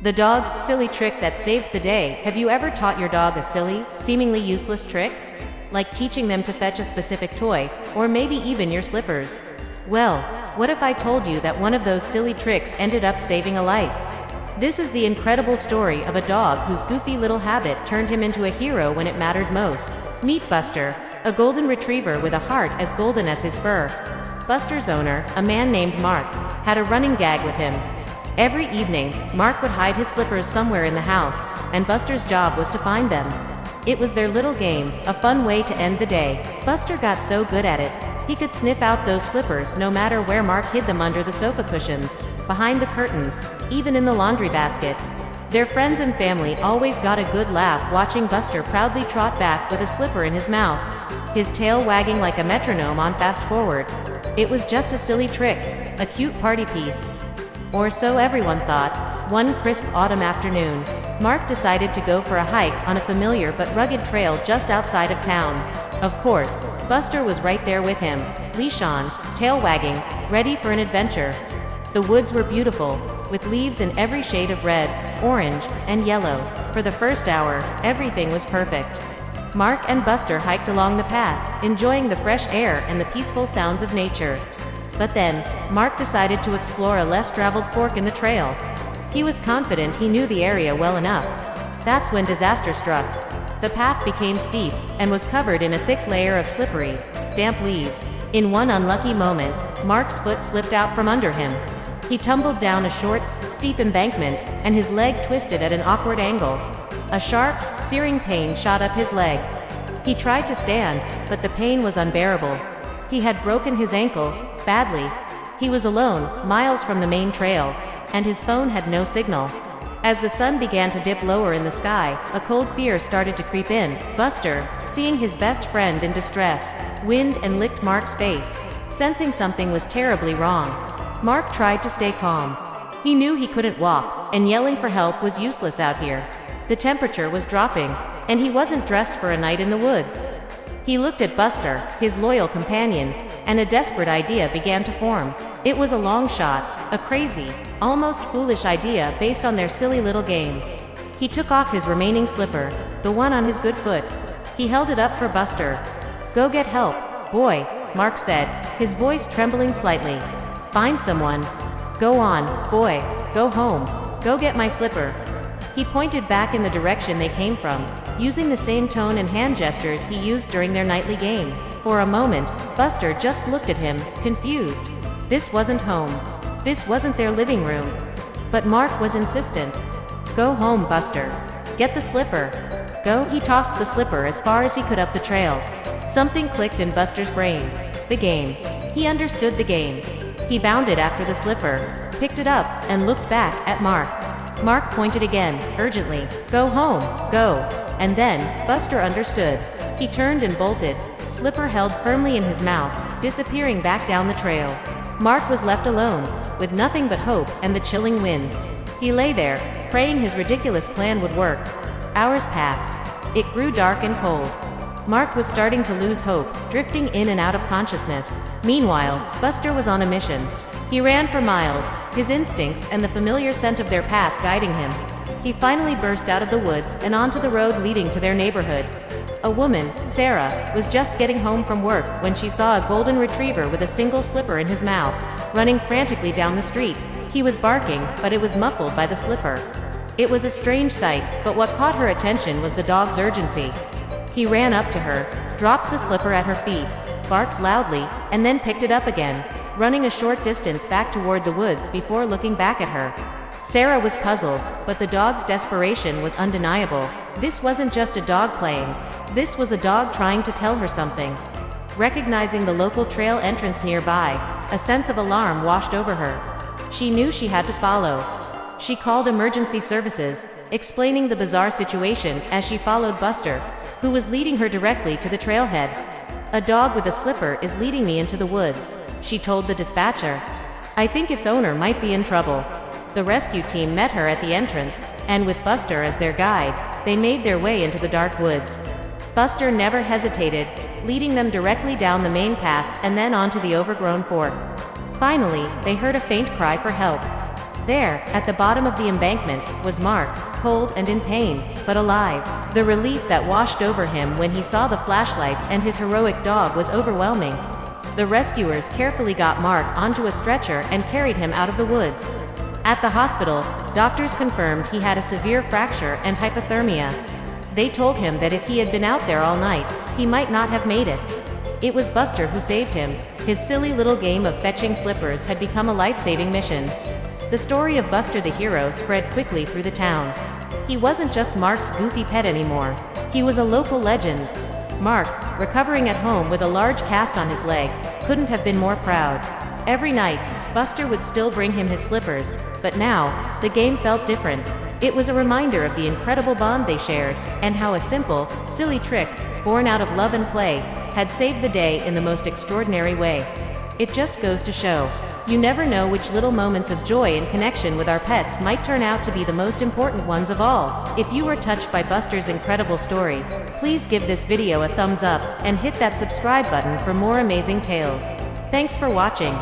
The dog's silly trick that saved the day. Have you ever taught your dog a silly, seemingly useless trick? Like teaching them to fetch a specific toy, or maybe even your slippers? Well, what if I told you that one of those silly tricks ended up saving a life? This is the incredible story of a dog whose goofy little habit turned him into a hero when it mattered most. Meet Buster, a golden retriever with a heart as golden as his fur. Buster's owner, a man named Mark, had a running gag with him. Every evening, Mark would hide his slippers somewhere in the house, and Buster's job was to find them. It was their little game, a fun way to end the day. Buster got so good at it, he could sniff out those slippers no matter where Mark hid them, under the sofa cushions, behind the curtains, even in the laundry basket. Their friends and family always got a good laugh watching Buster proudly trot back with a slipper in his mouth, his tail wagging like a metronome on fast forward. It was just a silly trick, a cute party piece. Or so everyone thought. One crisp autumn afternoon, Mark decided to go for a hike on a familiar but rugged trail just outside of town. Of course, Buster was right there with him, leash on, tail wagging, ready for an adventure. The woods were beautiful, with leaves in every shade of red, orange, and yellow. For the first hour, everything was perfect. Mark and Buster hiked along the path, enjoying the fresh air and the peaceful sounds of nature. But then, Mark decided to explore a less traveled fork in the trail. He was confident he knew the area well enough. That's when disaster struck. The path became steep, and was covered in a thick layer of slippery, damp leaves. In one unlucky moment, Mark's foot slipped out from under him. He tumbled down a short, steep embankment, and his leg twisted at an awkward angle. A sharp, searing pain shot up his leg. He tried to stand, but the pain was unbearable. He had broken his ankle, badly. He was alone, miles from the main trail, and his phone had no signal. As the sun began to dip lower in the sky, a cold fear started to creep in. Buster, seeing his best friend in distress, winced and licked Mark's face, sensing something was terribly wrong. Mark tried to stay calm. He knew he couldn't walk, and yelling for help was useless out here. The temperature was dropping, and he wasn't dressed for a night in the woods. He looked at Buster, his loyal companion, and a desperate idea began to form. It was a long shot, a crazy, almost foolish idea based on their silly little game. He took off his remaining slipper, the one on his good foot. He held it up for Buster. "Go get help, boy," Mark said, his voice trembling slightly. "Find someone. Go on, boy, go home. Go get my slipper." He pointed back in the direction they came from, using the same tone and hand gestures he used during their nightly game. For a moment, Buster just looked at him, confused. This wasn't home. This wasn't their living room. But Mark was insistent. "Go home, Buster. Get the slipper. Go." He tossed the slipper as far as he could up the trail. Something clicked in Buster's brain. The game. He understood the game. He bounded after the slipper, picked it up, and looked back at Mark. Mark pointed again, urgently. "Go home, go." And then, Buster understood. He turned and bolted, slipper held firmly in his mouth, disappearing back down the trail. Mark was left alone, with nothing but hope and the chilling wind. He lay there, praying his ridiculous plan would work. Hours passed. It grew dark and cold. Mark was starting to lose hope, drifting in and out of consciousness. Meanwhile, Buster was on a mission. He ran for miles, his instincts and the familiar scent of their path guiding him. He finally burst out of the woods and onto the road leading to their neighborhood. A woman, Sarah, was just getting home from work when she saw a golden retriever with a single slipper in his mouth, running frantically down the street. He was barking, but it was muffled by the slipper. It was a strange sight, but what caught her attention was the dog's urgency. He ran up to her, dropped the slipper at her feet, barked loudly, and then picked it up again, running a short distance back toward the woods before looking back at her. Sarah was puzzled, but the dog's desperation was undeniable. This wasn't just a dog playing. This was a dog trying to tell her something. Recognizing the local trail entrance nearby, a sense of alarm washed over her. She knew she had to follow. She called emergency services, explaining the bizarre situation as she followed Buster, who was leading her directly to the trailhead. "A dog with a slipper is leading me into the woods," she told the dispatcher. "I think its owner might be in trouble." The rescue team met her at the entrance, and with Buster as their guide, they made their way into the dark woods. Buster never hesitated, leading them directly down the main path and then onto the overgrown fork. Finally, they heard a faint cry for help. There, at the bottom of the embankment, was Mark, cold and in pain, but alive. The relief that washed over him when he saw the flashlights and his heroic dog was overwhelming. The rescuers carefully got Mark onto a stretcher and carried him out of the woods. At the hospital, doctors confirmed he had a severe fracture and hypothermia. They told him that if he had been out there all night, he might not have made it. It was Buster who saved him. His silly little game of fetching slippers had become a life-saving mission. The story of Buster the hero spread quickly through the town. He wasn't just Mark's goofy pet anymore. He was a local legend. Mark, recovering at home with a large cast on his leg, couldn't have been more proud. Every night, Buster would still bring him his slippers, but now, the game felt different. It was a reminder of the incredible bond they shared, and how a simple, silly trick, born out of love and play, had saved the day in the most extraordinary way. It just goes to show, you never know which little moments of joy and connection with our pets might turn out to be the most important ones of all. If you were touched by Buster's incredible story, please give this video a thumbs up, and hit that subscribe button for more amazing tales. Thanks for watching.